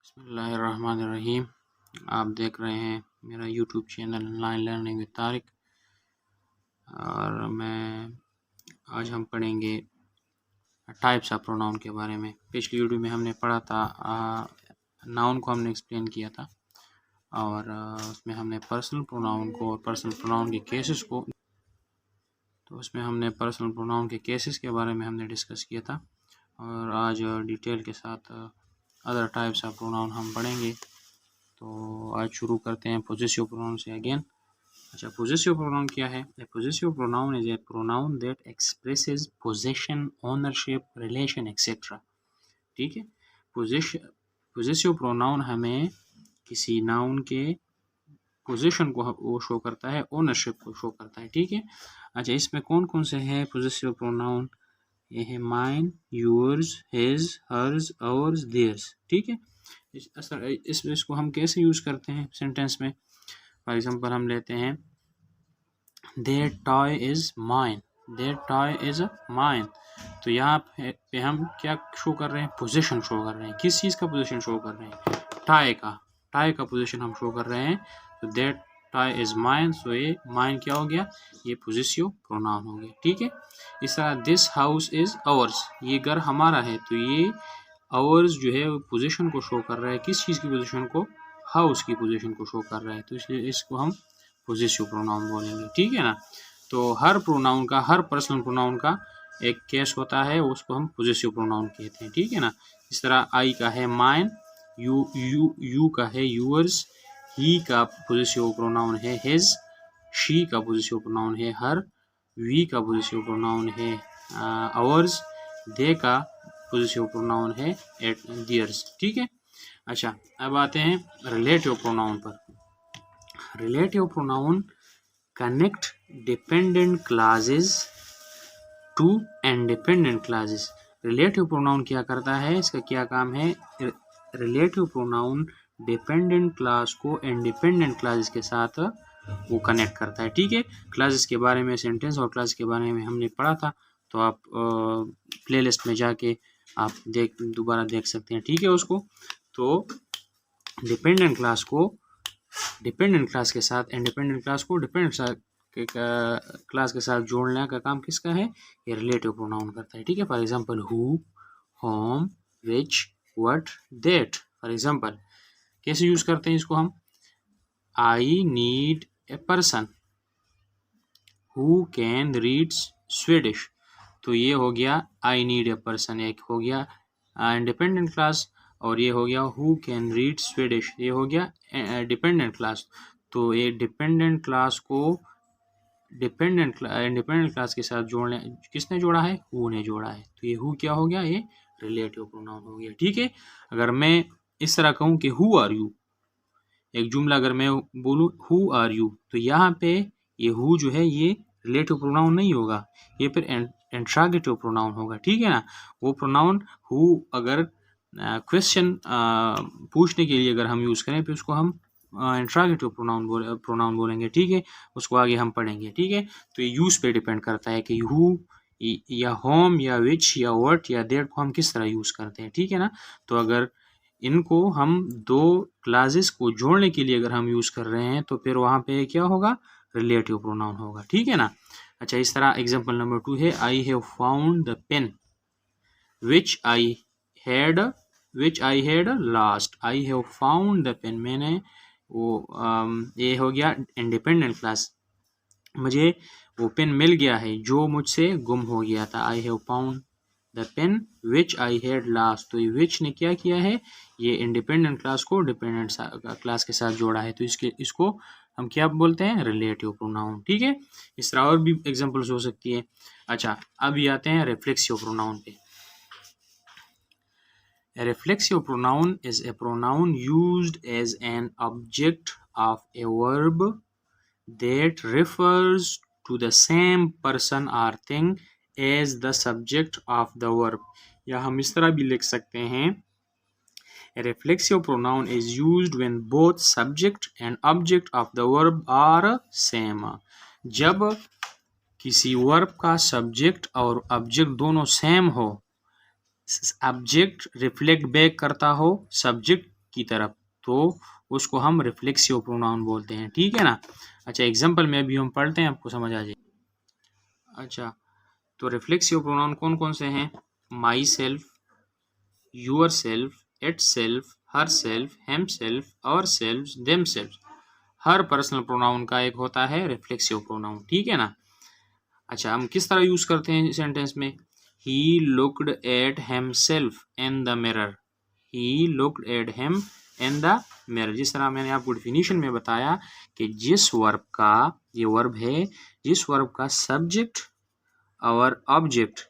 बिस्मिल्लाहिर्रहमानिर्रहीम। आप देख रहे हैं मेरा YouTube channel online learning with Tariq. और आज हम पढ़ेंगे टाइप्स ऑफ प्रोनाउन के बारे में। पिछली वीडियो में हमने पढ़ा था नाउन को हमने एक्सप्लेन किया था, और उसमें हमने पर्सनल प्रोनाउन को और पर्सनल प्रोनाउन के केसेस को, तो उसमें हमने पर्सनल प्रोनाउन के केसेस के बारे में हमने डिस्कस किया था। और आज डिटेल के साथ अदर टाइप्स ऑफ प्रोनाउन हम पढ़ेंगे। तो आज शुरू करते हैं पोजेसिव प्रोनाउन से अगेन। अच्छा, पोजेसिव प्रोनाउन क्या है? A possessive pronoun is a pronoun that expresses possession, ownership, relation etcetera. ठीक है, पोजेसिव प्रोनाउन हमें किसी नाउन के पोजीशन को वो शो करता है, ओनरशिप को शो करता है। ठीक है, अच्छा, इसमें कौन कौन से हैं पोजेसिव प्रोनाउन? ये है mine, yours, his, hers, ours, theirs. ठीक है, इसको हम कैसे यूज़ करते हैं सेंटेंस में? फॉर एग्जांपल हम लेते हैं their toy is mine, their toy is mine. तो यहाँ पे हम क्या शो कर रहे हैं? पोजीशन शो कर रहे हैं। किस चीज़ का पोजीशन शो कर रहे हैं? टाई का पोजीशन हम शो कर रहे हैं। तो देयर टॉय इज़ माइन, सो ये माइन क्या हो गया? ये पोजेसिव प्रोनाउन हो गया। ठीक है, इस तरह दिस हाउस इज़ आवर्स, ये घर हमारा है। तो ये आवर्स जो है वो पोजीशन को शो कर रहा है। किस चीज़ की पोजीशन को? हाउस की पोजीशन को शो कर रहा है। तो इसलिए इसको हम पोजेसिव प्रोनाउन बोलेंगे। ठीक है ना? तो हर प्रोनाउन का, हर पर्सनल प्रोनाउन का एक केस होता है, उसको हम पोजेसिव प्रोनाउन कहते हैं। ठीक है ना? इस तरह आई का है माइन, यू का है यूअर्स, ही का पोजेसिव प्रोनाउन है हिज, शी का पोजेसिव प्रोनाउन है हर, वी का पोजेसिव प्रोनाउन है आवर्स, दे का पोजेसिव प्रोनाउन है देयर्स। ठीक है, अच्छा, अब आते हैं रिलेटिव प्रोनाउन पर। Relative pronoun connect dependent clauses to independent clauses. Relative pronoun क्या करता है? इसका क्या काम है? रिलेटिव प्रोनाउन डिपेंडेंट क्लास को इंडिपेंडेंट क्लासेस के साथ वो कनेक्ट करता है। ठीक है, क्लासेस के बारे में, सेंटेंस और क्लास के बारे में हमने पढ़ा था, तो आप प्लेलिस्ट में जाके आप दोबारा देख सकते हैं। ठीक है, उसको तो डिपेंडेंट क्लास को डिपेंडेंट क्लास के साथ, इंडिपेंडेंट क्लास को डिपेंडेंट क्लास के साथ जोड़ने का काम किसका है? ये रिलेटिव प्रोनाउन करता है। ठीक है, for example who, home, which, what, that. For example कैसे यूज करते हैं इसको हम? I need a person who can read Swedish. तो ये हो गया आई नीड ए पर्सन, एक हो गया इंडिपेंडेंट क्लास, और ये हो गया हु कैन रीड स्वीडिश, ये हो गया डिपेंडेंट क्लास। तो ये डिपेंडेंट क्लास को इंडिपेंडेंट क्लास के साथ जोड़ने किसने जोड़ा है? हु ने जोड़ा है। तो ये हु क्या हो गया? ये रिलेटिव प्रोनाउन हो गया। ठीक है, अगर मैं इस तरह कहूँ कि हु आर यू, एक जुमला अगर मैं बोलूँ हु आर यू, तो यहाँ पे ये हु जो है ये रिलेटिव प्रोनाउन नहीं होगा, ये फिर इंट्रोगेटिव प्रोनाउन होगा। ठीक है ना? वो प्रोनाउन हु अगर क्वेश्चन पूछने के लिए अगर हम यूज़ करें, फिर उसको हम इंट्रोगेटिव प्रोनाउन बोलेंगे। ठीक है, उसको आगे हम पढ़ेंगे। ठीक है, तो ये यूज़ पे डिपेंड करता है कि हु या होम या विच या व्हाट या दैट को हम किस तरह यूज़ करते हैं। ठीक है ना? तो अगर इनको हम दो क्लासेस को जोड़ने के लिए अगर हम यूज़ कर रहे हैं, तो फिर वहाँ पे क्या होगा? रिलेटिव प्रोनाउन होगा। ठीक है ना? अच्छा, इस तरह एग्जांपल नंबर 2 है I have found the pen which I had last. I have found the pen, मैंने वो ये हो गया इंडिपेंडेंट क्लास, मुझे वो पेन मिल गया है जो मुझसे गुम हो गया था। I have found the pen which I had last. तो ये विच ने क्या किया है? ये इंडिपेंडेंट क्लास को डिपेंडेंट क्लास के साथ जोड़ा है। तो इसको हम क्या बोलते हैं? Relative pronoun. ठीक है, इस तरह और भी एग्जांपल्स हो सकती है। अच्छा, अभी आते हैं रिफ्लेक्सिव प्रोनाउन पे। A reflexive pronoun is a pronoun used as an object of a verb that refers to the same person or thing as the subject of the verb. या हम इस तरह भी लिख सकते हैं, a reflexive pronoun is used when both subject and object of the verb are same. जब किसी वर्ब का सब्जेक्ट और ऑब्जेक्ट दोनों सेम हो, ऑब्जेक्ट रिफ्लेक्ट बैक करता हो सब्जेक्ट की तरफ, तो उसको हम रिफ्लेक्सिव प्रोनाउन बोलते हैं, ठीक है ना। अच्छा, एग्जाम्पल में भी हम पढ़ते हैं, आपको समझ आ जाए। अच्छा, तो रिफ्लेक्सिव प्रोनाउन कौन कौन से हैं? Myself, yourself, itself, herself, himself, ourself, themself. हर पर्सनल प्रोनाउन का एक होता है रिफ्लेक्सिव प्रोनाउन, ठीक है ना। अच्छा, हम किस तरह यूज करते हैं सेंटेंस में? He looked at himself in the mirror. He looked at him in the mirror. जिस तरह मैंने आपको डिफिनीशन में बताया कि जिस वर्ब का, ये वर्ब है, जिस वर्ब का सब्जेक्ट और ऑब्जेक्ट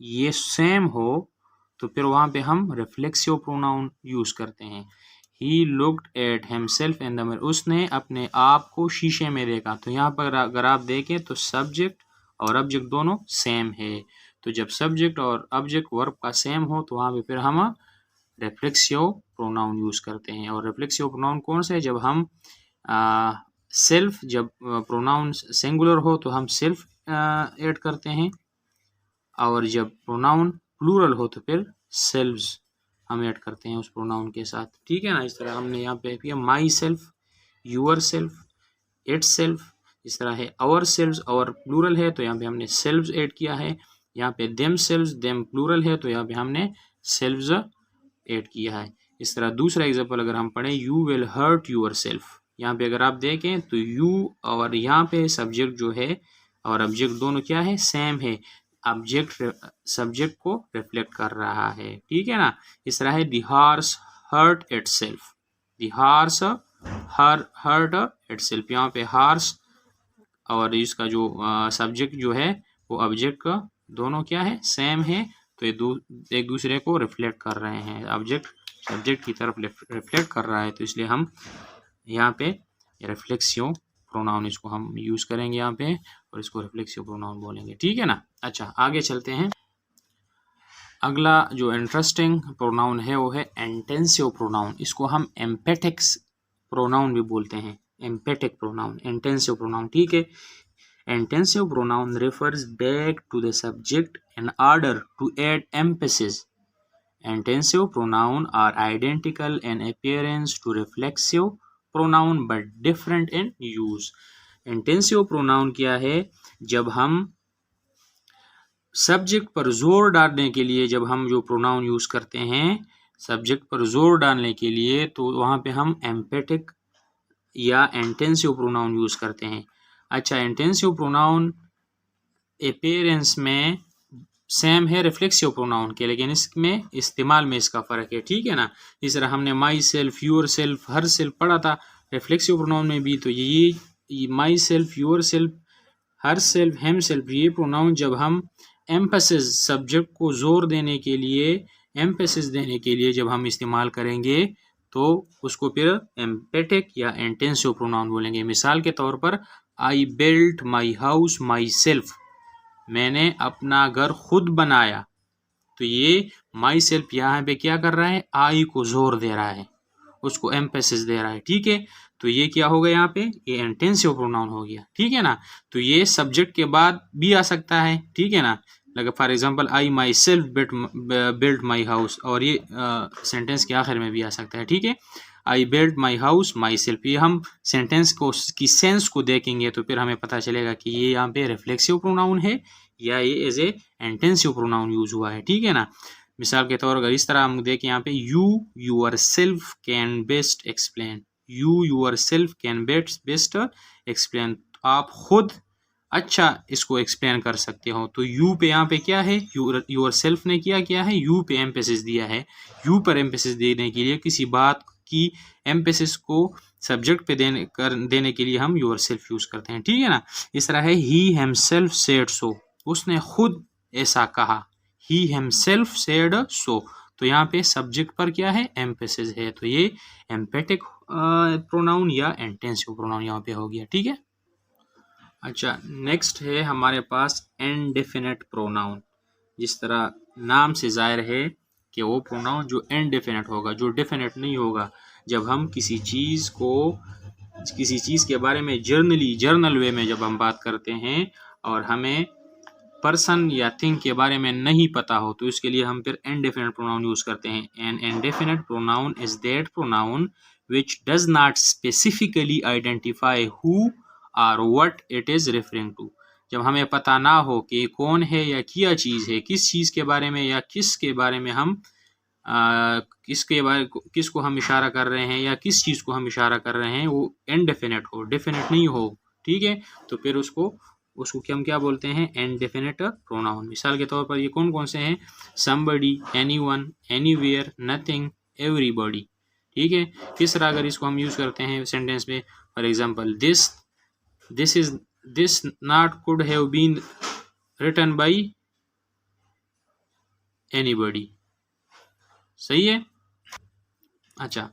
ये सेम हो तो फिर वहाँ पे हम रिफ्लेक्सिव प्रोनाउन यूज करते हैं। He looked at himself in the mirror, उसने अपने आप को शीशे में देखा। तो यहाँ पर अगर आप देखें तो सब्जेक्ट और ऑब्जेक्ट दोनों सेम है। तो जब सब्जेक्ट और ऑब्जेक्ट वर्ब का सेम हो तो वहाँ पे फिर हम रिफ्लेक्सिव प्रोनाउन यूज करते हैं। और रिफ्लेक्सिव प्रोनाउन कौन से? जब हम सेल्फ, जब प्रोनाउन सिंगुलर हो तो हम सेल्फ ऐड करते हैं, और जब प्रोनाउन प्लूरल हो तो फिर सेल्व्स हम ऐड करते हैं उस प्रोनाउन के साथ, ठीक है ना। इस तरह हमने यहाँ पे किया my self, your self, it self. इस तरह है आवर सेल्व्स, और प्लूरल है तो यहाँ पे हमने सेल्व्स ऐड किया है। यहाँ pay them selves, them plural है तो यहाँ पे हमने सेल्व्स ऐड किया है। इस तरह दूसरा एग्जाम्पल अगर हम पढ़ें, you will hurt yourself. यहाँ पे अगर आप देखें तो यू और यहाँ पे सब्जेक्ट जो है और ऑब्जेक्ट दोनों क्या है? सेम है। ऑब्जेक्ट सब्जेक्ट को रिफ्लेक्ट कर रहा है, ठीक है ना। इस तरह है the horse hurt itself. The horse hurt itself. यहाँ पे हॉर्स और इसका जो सब्जेक्ट जो है वो ऑब्जेक्ट का दोनों क्या है? सेम है। तो ये एक दूसरे को रिफ्लेक्ट कर रहे हैं। ऑब्जेक्ट सब्जेक्ट की तरफ रिफ्लेक्ट कर रहा है, तो इसलिए हम यहाँ पे रिफ्लेक्सिव प्रोनाउन इसको हम यूज करेंगे यहाँ पे, और इसको रिफ्लेक्सिव प्रोनाउन बोलेंगे, ठीक है ना। अच्छा, आगे चलते हैं। अगला जो इंटरेस्टिंग प्रोनाउन है वो है इंटेंसिव प्रोनाउन। इसको हम एम्पेटिक्स प्रोनाउन भी बोलते हैं। एम्पेटिक प्रोनाउन, इंटेंसिव प्रोनाउन, ठीक है। Intensive pronoun refers back to the subject in order to add emphasis. Intensive pronoun are identical in appearance to reflexive pronoun but different in use. Intensive pronoun क्या है? जब हम subject पर जोर डालने के लिए, जब हम जो प्रोनाउन यूज करते हैं सब्जेक्ट पर जोर डालने के लिए, तो वहाँ पे हम एम्पेटिक या इंटेंसिव प्रोनाउन यूज करते हैं। अच्छा, इंटेंसिव प्रोनाउन अपीयरेंस में सेम है रिफ्लेक्सिव प्रोनाउन के, लेकिन इसमें इस्तेमाल में इसका फ़र्क है, ठीक है ना। इस तरह हमने myself, yourself, herself पढ़ा था रिफ्लेक्सिव प्रोनाउन में भी। तो ये myself, yourself, herself, himself, ये प्रोनाउन जब हम एम्फेसिस, सब्जेक्ट को जोर देने के लिए, एम्फेसिस देने के लिए जब हम इस्तेमाल करेंगे तो उसको फिर एम्पेटिक या इंटेंसिव प्रोनाउन बोलेंगे। मिसाल के तौर पर, I built my house my self. मैंने अपना घर खुद बनाया। तो ये माई सेल्फ यहाँ पे क्या कर रहा है? आई को जोर दे रहा है, उसको एम्फेसिस दे रहा है, ठीक है। तो ये क्या हो गया यहाँ पे? ये इंटेंसिव प्रोनाउन हो गया, ठीक है ना। तो ये सब्जेक्ट के बाद भी आ सकता है, ठीक है ना। लगे for example, I my self built my house, और ये सेंटेंस के आखिर में भी आ सकता है, ठीक है। I built my house my self. ये हम सेंटेंस को की सेंस को देखेंगे तो फिर हमें पता चलेगा कि ये यहाँ पे रिफ्लेक्सिव प्रोनाउन है या ये as a intensive pronoun use हुआ है, ठीक है ना। मिसाल के तौर अगर इस तरह हम देखें यहाँ पे, you yourself can best explain. You yourself can best explain. आप खुद अच्छा इसको एक्सप्लेन कर सकते हो। तो यू पे यहाँ पे क्या है? यूर सेल्फ ने क्या है? यू पे एम्फेसिस दिया है। यू पर एम्फेसिस देने के लिए, किसी बात की एम्फेसिस को सब्जेक्ट पे देने के लिए हम यूर सेल्फ यूज करते हैं, ठीक है ना। इस तरह है, ही हिमसेल्फ सेड सो। उसने खुद ऐसा कहा। He himself said so. तो यहाँ पे सब्जेक्ट पर क्या है? एम्फेसिस है। तो ये एम्पेटिक प्रोनाउन या इंटेंसिव प्रोनाउन यहाँ पे हो गया, ठीक है। अच्छा, नेक्स्ट है हमारे पास इनडेफिनेट प्रोनाउन। जिस तरह नाम से जाहिर है कि वो प्रोनाउन जो इनडेफिनेट होगा, जो डेफिनेट नहीं होगा। जब हम किसी चीज़ के बारे में जर्नल वे में जब हम बात करते हैं और हमें पर्सन या थिंग के बारे में नहीं पता हो तो इसके लिए हम फिर इंडेफिनिट प्रोनाउन यूज़ करते हैं। An indefinite pronoun is that pronoun which does not specifically identify who और what it is referring to. जब हमें पता ना हो कि कौन है या क्या चीज़ है, किस चीज़ के बारे में या किसके बारे में हम किसको हम इशारा कर रहे हैं या किस चीज़ को हम इशारा कर रहे हैं, वो इनडेफिनिट हो, डेफिनेट नहीं हो, ठीक है, तो फिर उसको हम क्या बोलते हैं, इनडेफिनिट प्रोनाउन। मिसाल के तौर पर ये कौन कौन से हैं, somebody, anyone, anywhere, nothing, everybody, ठीक है। किस तरह अगर इसको हम यूज़ करते हैं सेंटेंस में, for example this not could have been written by anybody, सही है। अच्छा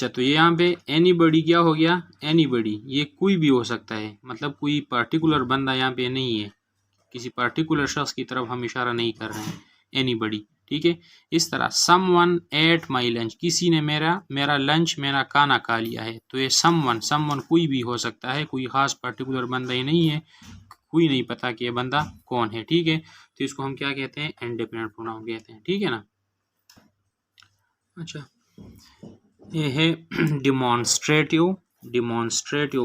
तो ये यहाँ पे एनीबडी क्या हो गया, एनीबडी ये कोई भी हो सकता है, मतलब कोई पर्टिकुलर बंदा यहाँ पे नहीं है, किसी पर्टिकुलर शख्स की तरफ हम इशारा नहीं कर रहे हैं, एनीबडी, ठीक है। इस तरह समवन एट माई लंच, किसी ने मेरा लंच, मेरा खाना खा लिया है, तो ये समवन कोई भी हो सकता है, कोई खास पर्टिकुलर बंदा ही नहीं है, कोई नहीं पता कि ये बंदा कौन है, ठीक है। तो इसको हम क्या कहते हैं, इंडेफिनिट प्रोनाउन कहते हैं, ठीक है ना। अच्छा ये है demonstrative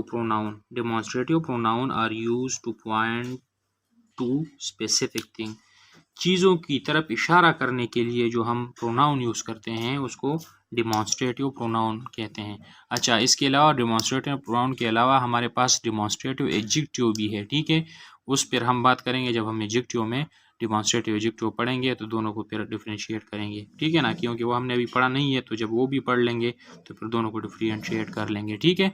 pronoun. Demonstrative pronoun are used to point to specific thing. चीज़ों की तरफ इशारा करने के लिए जो हम प्रोनाउन यूज़ करते हैं उसको डिमॉन्स्ट्रेटिव प्रोनाउन कहते हैं। अच्छा इसके अलावा डिमॉन्स्ट्रेटिव प्रोनाउन के अलावा हमारे पास डिमॉन्स्ट्रेटिव एडजेक्टिव भी है, ठीक है, उस पर हम बात करेंगे जब हम एडजेक्टिव में डिमॉन्स्ट्रेटिव एडजेक्टिव पढ़ेंगे तो दोनों को फिर डिफ्रेंशिएट करेंगे, ठीक है ना, क्योंकि वो हमने अभी पढ़ा नहीं है, तो जब वो भी पढ़ लेंगे तो फिर दोनों को डिफ्रेंशिएट कर लेंगे, ठीक है।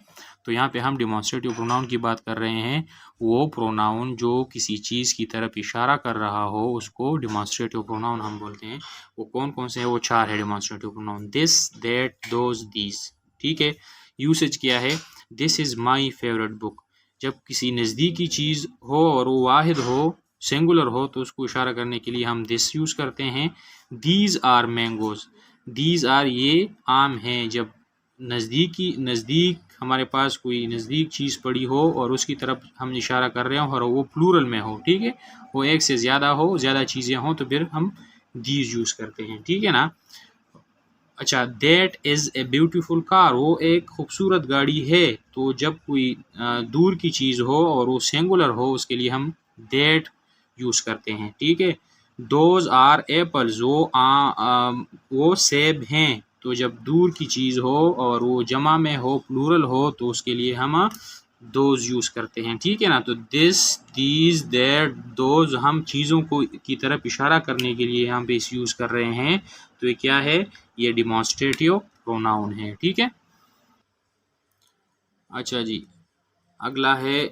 तो यहाँ पे हम डिमॉन्स्ट्रेटिव प्रोनाउन की बात कर रहे हैं, वो प्रोनाउन जो किसी चीज़ की तरफ इशारा कर रहा हो उसको डिमॉन्स्ट्रेटिव प्रोनाउन हम बोलते हैं। वो कौन कौन से हैं, वो 4 है demonstrative pronoun, this, that, those, these, ठीक है। यूसेज क्या है, this is my favourite book, जब किसी नज़दीकी चीज़ हो और वो वाहिद हो, सिंगुलर हो, तो उसको इशारा करने के लिए हम दिस यूज़ करते हैं। These are mangoes, these are ये आम हैं, जब नज़दीक हमारे पास कोई नज़दीक चीज़ पड़ी हो और उसकी तरफ हम इशारा कर रहे हो और वो प्लूरल में हो, ठीक है, वो एक से ज़्यादा हो, ज़्यादा चीज़ें हों, तो फिर हम दीज यूज़ करते हैं, ठीक है ना। अच्छा that is a beautiful car, वो एक खूबसूरत गाड़ी है, तो जब कोई दूर की चीज़ हो और वो सिंगुलर हो उसके लिए हम दैट यूज़ करते हैं, ठीक है। दोज आर एप्पल्स, वो सेब हैं, तो जब दूर की चीज़ हो और वो जमा में हो, प्लूरल हो, तो उसके लिए हम दोज यूज़ करते हैं, ठीक है ना। तो दिस, दीज, दैट, दोज हम चीज़ों को की तरफ इशारा करने के लिए यहाँ पे इस यूज़ कर रहे हैं, तो ये क्या है, ये डिमॉन्स्ट्रेटिव प्रोनाउन है, ठीक है। अच्छा जी अगला है,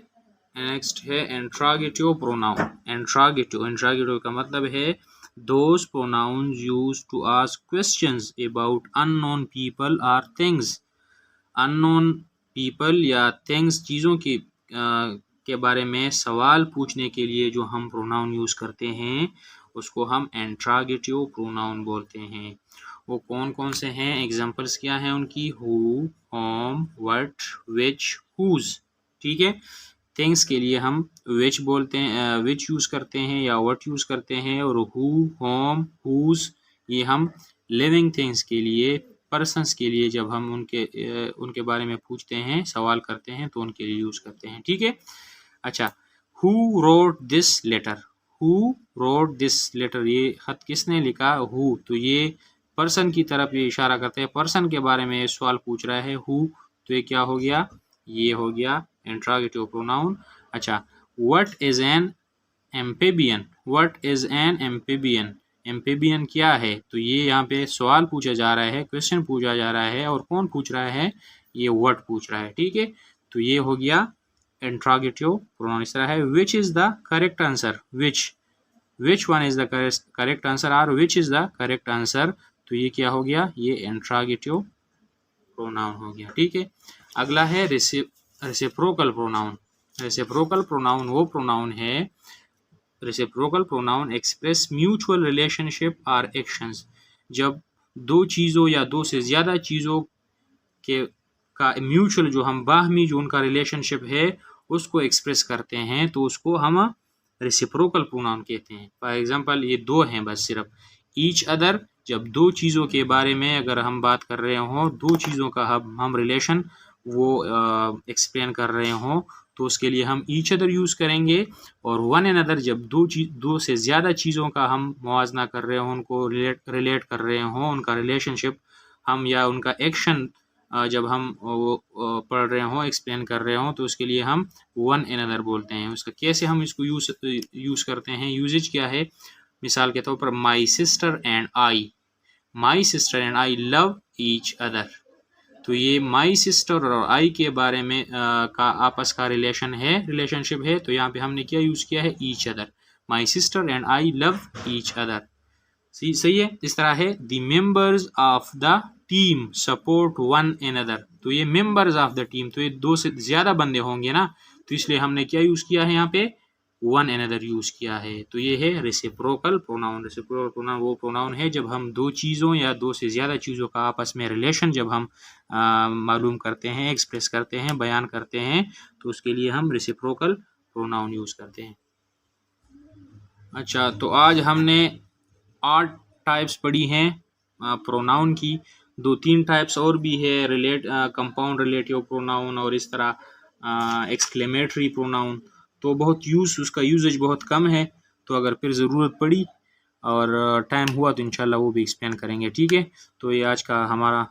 नेक्स्ट है इंट्रागेटिव प्रोनाउन। इंट्रागेटिव का मतलब है those pronouns used to ask questions about unknown people or things. Unknown people या थिंग्स, चीज़ों के बारे में सवाल पूछने के लिए जो हम प्रोनाउन यूज़ करते हैं उसको हम इंट्रागेटिव प्रोनाउन बोलते हैं। वो कौन कौन से हैं, एग्जांपल्स क्या हैं उनकी, who, whom, what, which, whose, ठीक है। थिंग्स के लिए हम विच बोलते हैं, विच यूज़ करते हैं या व्हाट यूज़ करते हैं, और हु, होम, हुज ये हम लिविंग थिंग्स के लिए, पर्सन्स के लिए जब हम उनके बारे में पूछते हैं, सवाल करते हैं, तो उनके लिए यूज़ करते हैं, ठीक है। अच्छा who wrote this letter, who wrote this letter, ये खत किसने लिखा, हु, तो ये पर्सन की तरफ ये इशारा करते हैं, पर्सन के बारे में ये सवाल पूछ रहा है हु, तो ये क्या हो गया, ये हो गया इंट्रागेटिव प्रोनाउन। अच्छा what is an amphibian, what is an amphibian, amphibian क्या है, तो ये यहाँ पे सवाल पूछा जा रहा है, क्वेश्चन पूछा जा रहा है, और कौन पूछ रहा है, ये व्हाट पूछ रहा है, ठीक है। तो ये हो गया इंट्रागेटिव प्रोनाउन। इस तरह है which is the correct answer, which one is the correct answer, और which is the correct answer, तो ये क्या हो गया, ये इंट्रागेटिव प्रोनाउन हो गया, ठीक है। अगला है रेसिप्रोकल प्रोनाउन। रेसिप्रोकल प्रोनाउन वो प्रोनाउन है, reciprocal pronoun express mutual relationship और एक्शंस, जब दो चीज़ों या दो से ज़्यादा चीज़ों के का म्यूचुअल जो हम बाहमी जो उनका रिलेशनशिप है उसको एक्सप्रेस करते हैं, तो उसको हम रेसिप्रोकल प्रोनाउन कहते हैं। फॉर एग्जांपल ये दो हैं बस सिर्फ, ईच अदर, जब दो चीज़ों के बारे में अगर हम बात कर रहे हों, दो चीज़ों का हम रिलेशन वो एक्सप्लेन कर रहे हों, तो उसके लिए हम ईच अदर यूज़ करेंगे। और वन एन अदर, जब दो से ज़्यादा चीज़ों का हम मुआवजना कर रहे हों, उनको रिलेट कर रहे हों, उनका रिलेशनशिप हम या उनका एक्शन जब हम वो पढ़ रहे हों, एक्सप्लेन कर रहे हों, तो उसके लिए हम वन एन अदर बोलते हैं। उसका कैसे हम इसको यूज़ करते हैं, यूजेज क्या है? मिसाल के तौर पर my sister and I love each other. तो ये माई सिस्टर और आई के बारे में का आपस का रिलेशनशिप है, तो यहाँ पे हमने क्या यूज़ किया है? Each other. My sister and I love each other. सही है। इस तरह है the members of the team support one another. तो ये मेंबर्स ऑफ द टीम, तो ये दो से ज़्यादा बंदे होंगे ना, तो इसलिए हमने क्या यूज़ किया है यहाँ पे? वन एनदर यूज़ किया है। तो ये है रेसिप्रोकल प्रोनाउन। रेसिप्रोकल प्रोनाउन वो प्रोनाउन है जब हम दो चीज़ों या दो से ज़्यादा चीज़ों का आपस में रिलेशन जब हम मालूम करते हैं, एक्सप्रेस करते हैं, बयान करते हैं, तो उसके लिए हम रेसिप्रोकल प्रोनाउन यूज़ करते हैं। अच्छा, तो आज हमने 8 टाइप्स पढ़ी हैं प्रोनाउन की। 2-3 टाइप्स और भी है, कंपाउंड रिलेटिव प्रोनाउन और इस तरह एक्सक्लेमेटरी प्रोनाउन। तो बहुत उसका यूजेज बहुत कम है, तो अगर फिर ज़रूरत पड़ी और टाइम हुआ तो इंशाल्लाह वो भी एक्सप्लेन करेंगे, ठीक है। तो ये आज का हमारा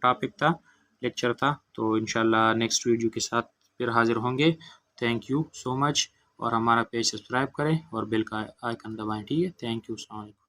टॉपिक था, लेक्चर था। तो इंशाल्लाह नेक्स्ट वीडियो के साथ फिर हाज़िर होंगे। Thank you so much. और हमारा पेज सब्सक्राइब करें और बेल का आइकन दबाएं, ठीक है। थैंक यू, अस्सलाम वालेकुम।